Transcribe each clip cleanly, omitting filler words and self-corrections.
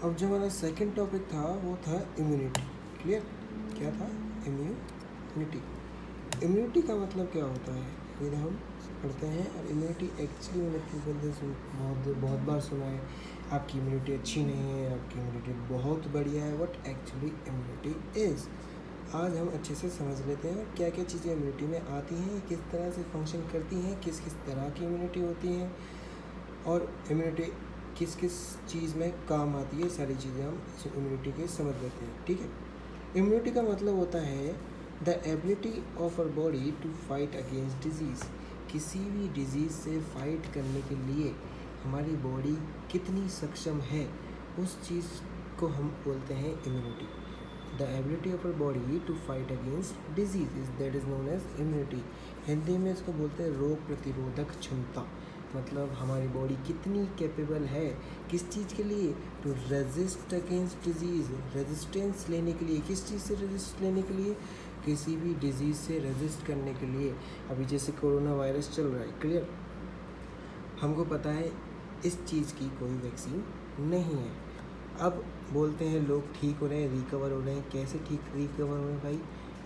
अब जो हमारा सेकंड टॉपिक था वो था इम्यूनिटी। क्लियर? क्या था? इम्यूनिटी। इम्यूनिटी का मतलब क्या होता है ये हम पढ़ते हैं। और इम्यूनिटी एक्चुअली मैंने अपने बंदे से बहुत बार सुना है, आपकी इम्यूनिटी अच्छी नहीं है, आपकी इम्यूनिटी बहुत बढ़िया है। व्हाट एक्चुअली इम्यूनिटी इज़, आज हम अच्छे से समझ लेते हैं क्या क्या चीज़ें इम्यूनिटी में आती हैं, किस तरह से फंक्शन करती हैं, किस किस तरह की इम्यूनिटी होती हैं और इम्यूनिटी किस किस चीज़ में काम आती है। सारी चीज़ें हम इम्यूनिटी के समझ लेते हैं। ठीक है? इम्यूनिटी का मतलब होता है the ability of our body to fight against disease. किसी भी डिजीज़ से फाइट करने के लिए हमारी बॉडी कितनी सक्षम है, उस चीज़ को हम बोलते हैं immunity. The ability of our body to fight against disease is that is known as immunity. Hindi में इसको बोलते हैं रोग प्रतिरोधक क्षमता। मतलब हमारी बॉडी कितनी कैपेबल है किस चीज़ के लिए, to resist against disease. Resistance लेने के लिए, किस चीज़ से रेजिस्ट लेने के लिए, किसी भी डिजीज़ से रेजिस्ट करने के लिए। अभी जैसे कोरोना वायरस चल रहा है, क्लियर, हमको पता है इस चीज़ की कोई वैक्सीन नहीं है। अब बोलते हैं लोग ठीक हो रहे हैं, रिकवर हो रहे हैं। कैसे ठीक रिकवर हो रहे हैं भाई?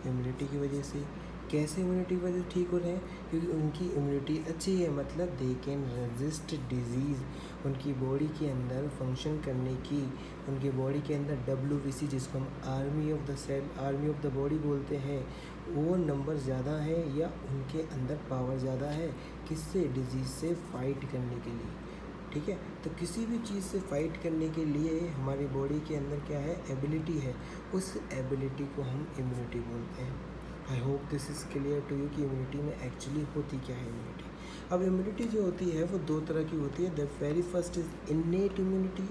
इम्यूनिटी की वजह से। कैसे इम्यूनिटी की वजह से ठीक हो रहे हैं? क्योंकि उनकी इम्यूनिटी अच्छी है, मतलब दे कैन रेजिस्ट डिजीज़। उनकी बॉडी के अंदर फंक्शन करने की, उनकी बॉडी के अंदर WBC, जिसको हम army of the cell, army of the body बोलते हैं, वो नंबर ज़्यादा है या उनके अंदर पावर ज़्यादा है, किससे? डिजीज़ से फाइट करने के लिए। ठीक है? तो किसी भी चीज़ से फाइट करने के लिए हमारी बॉडी के अंदर क्या है? एबिलिटी है। उस एबिलिटी को हम इम्यूनिटी बोलते हैं। I hope this is clear to you कि इम्यूनिटी में एक्चुअली होती क्या है इम्यूनिटी। अब इम्यूनिटी जो होती है वो दो तरह की होती है। The very first is innate immunity,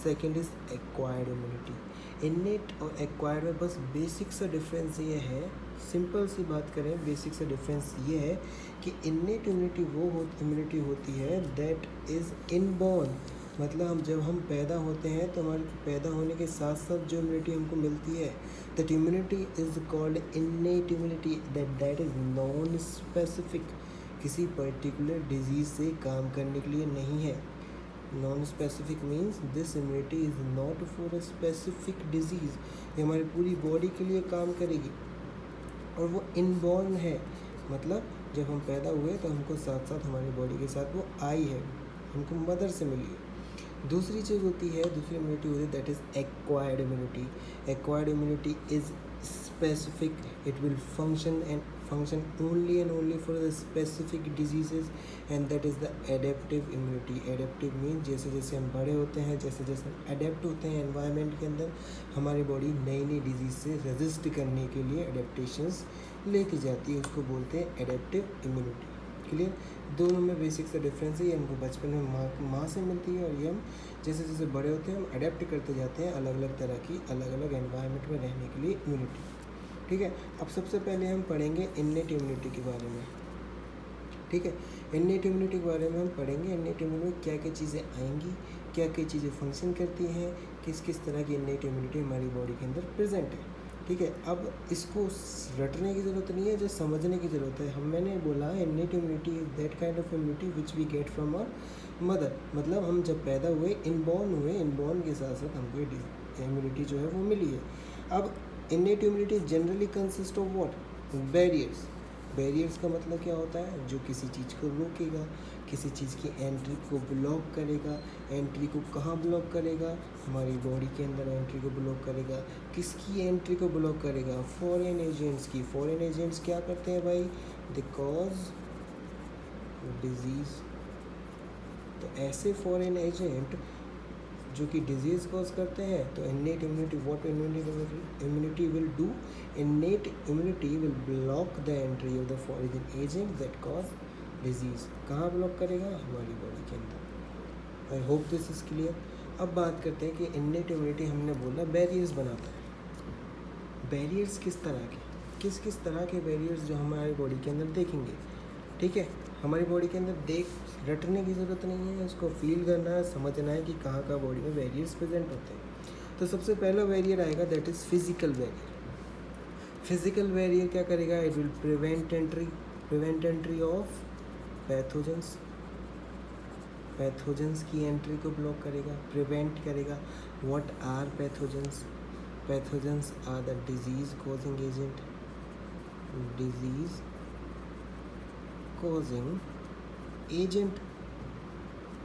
second is acquired immunity. Innate और एक्वायर्ड में बस बेसिक सा डिफरेंस ये है, सिंपल सी बात करें, बेसिक सा डिफरेंस ये है कि इन्नेट इम्यूनिटी वो इम्यूनिटी होती है दैट इज़ इनबॉर्न। मतलब जब हम पैदा होते हैं तो हमारे पैदा होने के साथ साथ जो इम्यूनिटी हमको मिलती है, that immunity is called innate immunity, that is non specific. किसी पर्टिकुलर डिजीज़ से काम करने के लिए नहीं है। Non specific means this immunity is not for a specific disease. ये हमारी पूरी बॉडी के लिए काम करेगी और वो इनबॉर्न है। मतलब जब हम पैदा हुए तो हमको साथ साथ हमारी बॉडी के साथ वो आई है, हमको मदर से मिली है। दूसरी चीज़ होती है, दूसरी इम्यूनिटी होती है that is acquired immunity. Acquired immunity is specific, it will function only and only for the specific diseases, and that is the adaptive immunity. adaptive means जैसे जैसे हम बड़े होते हैं, जैसे जैसे हम अडेप्ट होते हैं एनवायरनमेंट के अंदर, हमारी बॉडी नई नई डिजीज़ से रेजिस्ट करने के लिए अडेप्टेशंस लेके जाती है, उसको बोलते हैं एडेप्टिव इम्यूनिटी। क्लियर? दोनों में बेसिक सा डिफरेंस है। ये हमको बचपन में माँ से मिलती है और ये हम जैसे जैसे बड़े होते हैं हम अडेप्ट करते जाते हैं अलग अलग तरह की, अलग अलग एनवायरनमेंट में रहने के लिए इम्यूनिटी। ठीक है? अब सबसे पहले हम पढ़ेंगे इन्नेट इम्यूनिटी के बारे में। ठीक है? इन्नेट इम्यूनिटी के बारे में हम पढ़ेंगे। इन्नेट इम्यूनिटी में क्या क्या चीज़ें आएंगी, क्या क्या चीज़ें फंक्शन करती हैं, किस किस तरह की इन्नेट इम्यूनिटी हमारी बॉडी के अंदर प्रेजेंट है। ठीक है? अब इसको रटने की ज़रूरत नहीं है, जो समझने की ज़रूरत है। मैंने बोला innate immunity is that kind of immunity which we get from our mother. मतलब हम जब पैदा हुए, इनबॉर्न के साथ साथ हमको इम्यूनिटी जो है वो मिली है। अब innate immunity generally consist of what? Barriers. Barriers का मतलब क्या होता है? जो किसी चीज़ को रोकेगा, किसी चीज़ की एंट्री को ब्लॉक करेगा। एंट्री को कहाँ ब्लॉक करेगा? हमारी बॉडी के अंदर एंट्री को ब्लॉक करेगा। किसकी एंट्री को ब्लॉक करेगा? फॉरेन एजेंट्स की। फॉरेन एजेंट्स क्या करते हैं भाई? They cause disease. तो ऐसे फॉरेन एजेंट जो कि डिजीज़ कॉज करते हैं, तो innate immunity, what immunity will do? Innate immunity will block the entry of the foreign agent that cause disease. कहाँ ब्लॉक करेगा? हमारी बॉडी के अंदर। आई होप दिस इज़ क्लियर। अब बात करते हैं कि इन्नेट इम्यूनिटी हमने बोला बैरियर्स बनाता है। बैरियर्स किस तरह के, किस किस तरह के बैरियर्स जो हमारी बॉडी के अंदर देखेंगे। ठीक है? हमारी बॉडी के अंदर रटने की ज़रूरत नहीं है, इसको फील करना है, समझना है कि कहाँ कहाँ बॉडी में बैरियर्स प्रेजेंट होते हैं। तो सबसे पहला बैरियर आएगा that is physical barrier. Physical barrier क्या करेगा? It will prevent entry of pathogens. Pathogens की एंट्री को ब्लॉक करेगा, प्रिवेंट करेगा। What are pathogens? Pathogens are the disease causing agent, disease causing agent.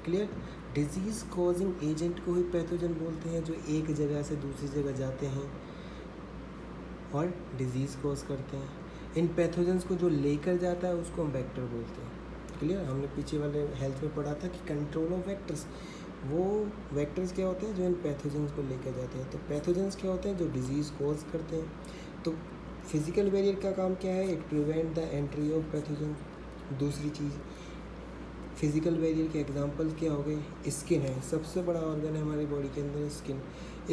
Clear? Disease causing agent को ही pathogen बोलते हैं, जो एक जगह से दूसरी जगह जाते हैं और डिजीज़ कॉज करते हैं। इन पैथोजेंस को जो लेकर जाता है उसको हम वेक्टर बोलते हैं। क्लियर? हमने पीछे वाले हेल्थ में पढ़ा था कि कंट्रोल ऑफ वेक्टर्स, वो वेक्टर्स क्या होते हैं जो इन पैथोजेंस को लेकर जाते हैं। तो पैथोजेंस क्या होते हैं? जो डिजीज़ कॉज करते हैं। तो फिजिकल बैरियर का काम क्या है? It prevent the entry of pathogen. दूसरी चीज़, फिजिकल बैरियर के एग्जांपल क्या हो गए? स्किन है, सबसे बड़ा ऑर्गन है हमारी बॉडी के अंदर स्किन।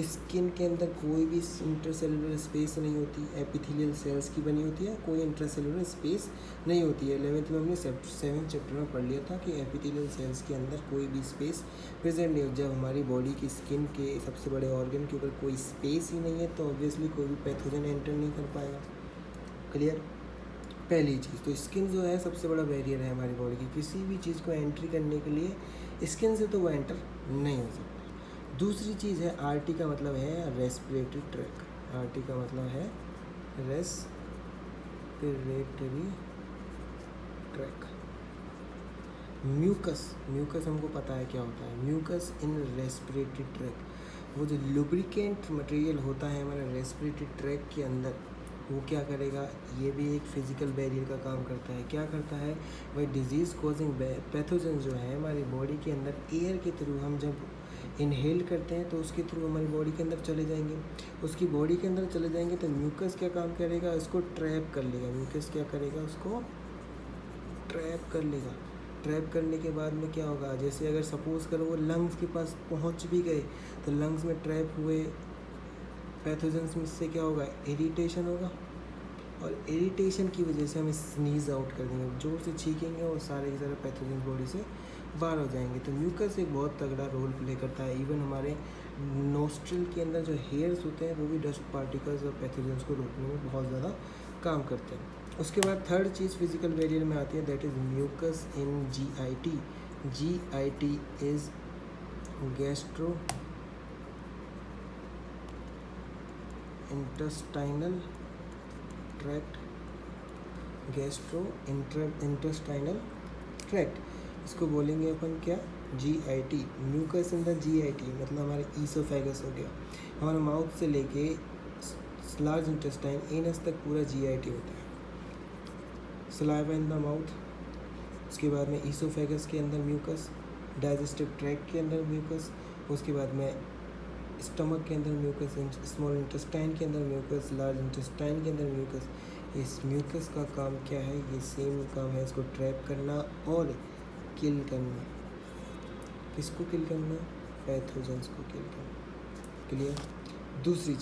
स्किन के अंदर कोई भी इंटरसेलुलर स्पेस नहीं होती, एपिथेलियल सेल्स की बनी होती है, कोई इंटरसेलुलर स्पेस नहीं होती है। 11th में हमने 7th चैप्टर में पढ़ लिया था कि एपिथेलियल सेल्स के अंदर कोई भी स्पेस प्रेजेंट नहीं होती। जब हमारी बॉडी की स्किन के सबसे बड़े ऑर्गन के ऊपर कोई स्पेस ही नहीं है तो ऑब्वियसली कोई भी पैथोजन एंटर नहीं कर पाएगा। क्लियर? पहली चीज़ तो स्किन जो है सबसे बड़ा बैरियर है हमारी बॉडी की, किसी भी चीज़ को एंट्री करने के लिए स्किन से तो वो एंटर नहीं हो सकता। दूसरी चीज़ है आरटी का मतलब है रेस्पिरेटरी ट्रैक। आरटी का मतलब है रेस्पिरेटरी ट्रैक। म्यूकस, म्यूकस हमको पता है क्या होता है। म्यूकस इन रेस्पिरेटरी ट्रैक, वो जो लुब्रिकेंट मटेरियल होता है हमारे रेस्पिरेटरी ट्रैक के अंदर, वो क्या करेगा? ये भी एक फिजिकल बैरियर का काम करता है। क्या करता है भाई? डिजीज़ कॉजिंग पैथोजन जो है हमारी बॉडी के अंदर एयर के थ्रू हम जब इनहेल करते हैं तो उसके थ्रू हमारी बॉडी के अंदर चले जाएंगे। उसकी बॉडी के अंदर चले जाएंगे तो म्यूकस क्या काम करेगा? उसको ट्रैप कर लेगा। म्यूकस क्या करेगा? उसको ट्रैप कर लेगा। ट्रैप करने के बाद में क्या होगा? जैसे अगर सपोज़ करो वो लंग्स के पास पहुंच भी गए तो लंग्स में ट्रैप हुए पैथोजेंस में से क्या होगा? इरिटेशन होगा, और इरिटेशन की वजह से हम स्नीज आउट कर देंगे, जोर से छींकेंगे और सारे के सारे पैथोजेंस बॉडी से बाहर हो जाएंगे। तो म्यूकस एक बहुत तगड़ा रोल प्ले करता है। इवन हमारे नोस्ट्रिल के अंदर जो हेयर्स होते हैं वो भी डस्ट पार्टिकल्स और पैथोजेंस को रोकने में बहुत ज़्यादा काम करते हैं। उसके बाद थर्ड चीज़ फिजिकल बैरियर में आती है, that is mucus in GIT। GIT is gastro intestinal tract. Gastro intestinal tract, इसको बोलेंगे अपन क्या? GIT। Mucus in the GIT मतलब हमारे ईसोफेगस हो गया, हमारे माउथ से लेके लार्ज इंटेस्टाइन एनस तक पूरा GIT होता है। सलाइवा इन द माउथ, उसके बाद में ईसोफेगस के अंदर म्यूकस, डाइजेस्टिव ट्रैक्ट के अंदर म्यूकस, उसके बाद में स्टमक के अंदर म्यूकस, स्मॉल इंटेस्टाइन के अंदर म्यूकस, लार्ज इंटेस्टाइन के अंदर म्यूकस। इस म्यूकस का काम क्या है? ये सेम काम है, इसको ट्रैप करना और किल करना। किसको किल करना? पैथोजेंस को किल करना। क्लियर? दूसरी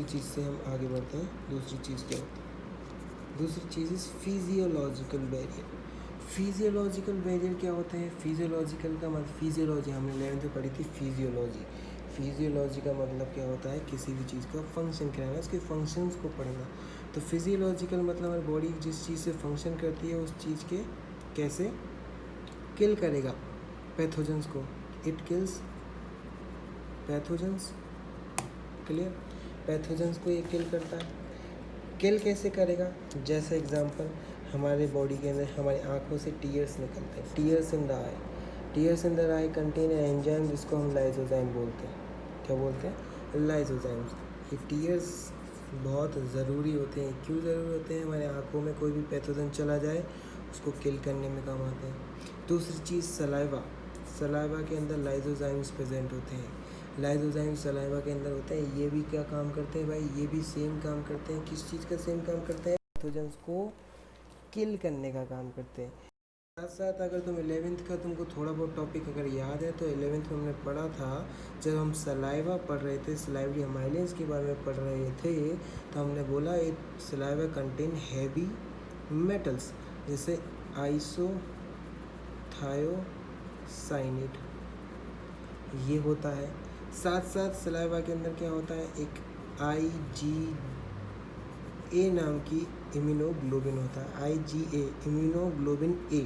चीज़ से हम आगे बढ़ते हैं। दूसरी चीज़ क्या होती है? दूसरी चीज़ is physiological barrier. Physiological barrier क्या होते हैं? फिजियोलॉजिकल का मतलब, फिजियोलॉजी हमने 11th में पढ़ी थी। फिजियोलॉजी का मतलब क्या होता है? किसी भी चीज़ का फंक्शन कराना, उसके फंक्शंस को पढ़ना। तो फिजियोलॉजिकल मतलब हमारी बॉडी जिस चीज़ से फंक्शन करती है उस चीज़ के कैसे किल करेगा पैथोजेंस को। It kills pathogens. Clear? Pathogens को ये किल करता है। किल कैसे करेगा? जैसे एग्जांपल, हमारे बॉडी के अंदर हमारी आँखों से टीयर्स निकलते हैं। Tears in the I, tears in the I contain enzyme जिसको हम लाइसोजाइम बोलते हैं। क्या बोलते हैं? लाइसोजाइम्स। ये टीयर्स बहुत ज़रूरी होते हैं। क्यों ज़रूरी होते हैं? हमारे आँखों में कोई भी पैथोजन चला जाए उसको किल करने में काम आते हैं। दूसरी चीज़ सलाइवा। सलाइवा के अंदर लाइसोजाइम्स प्रेजेंट होते हैं। लाइसोजाइम्स सलाइवा के अंदर होते हैं। ये भी क्या काम करते हैं भाई? ये भी सेम काम करते हैं। किस चीज़ का सेम काम करते हैं? पैथोजेंस को किल करने का काम करते हैं। साथ साथ अगर तुम 11th का तुमको थोड़ा बहुत टॉपिक अगर याद है तो 11th में हमने पढ़ा था, जब हम सलाइवा पढ़ रहे थे, सलाइवरी अमाइलेंस के बारे में पढ़ रहे थे, तो हमने बोला एक सलाइवा कंटेन हैवी मेटल्स जैसे आइसोथायोसाइनेट, ये होता है। साथ साथ सलाइवा के अंदर क्या होता है? एक IgA नाम की इम्यूनोग्लोबिन होता है। IgA इम्यूनोग्लोबिन A,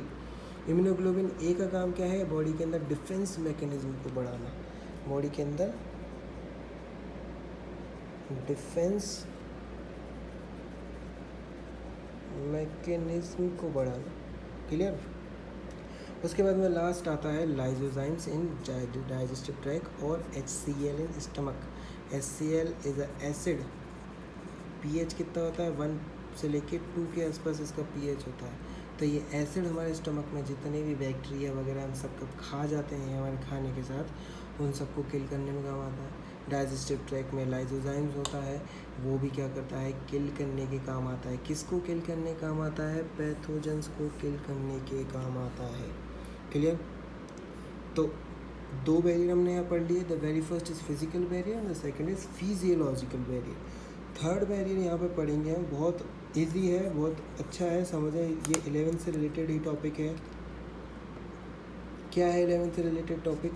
इम्यूनोग्लोबिन ए का काम क्या है, बॉडी के अंदर डिफेंस मैकेनिज्म को बढ़ाना, बॉडी के अंदर डिफेंस मैकेनिज्म को बढ़ाना, क्लियर। उसके बाद में लास्ट आता है लाइजोजाइम्स इन डाइजेस्टिव ट्रैक और HCl in stomach. HCl is a acid, pH कितना होता है 1 से लेके 2 के आसपास इसका pH होता है। तो ये एसिड हमारे स्टमक में जितने भी बैक्टीरिया वगैरह हम सबको खा जाते हैं हमारे खाने के साथ, उन सबको किल करने में काम आता है। डाइजेस्टिव ट्रैक में लाइजोजाइम्स होता है, वो भी क्या करता है, किल करने के काम आता है। किसको किल करने के काम आता है, पैथोजेंस को किल करने के काम आता है, क्लियर। तो 2 बैरियर हमने यहाँ पढ़ लिए, the very first is physical barrier and the second is physiological barrier. Third barrier यहाँ पे पढ़ेंगे हम, बहुत इजी है, बहुत अच्छा है, समझे। ये 11th से रिलेटेड ही टॉपिक है। क्या है 11th से रिलेटेड टॉपिक,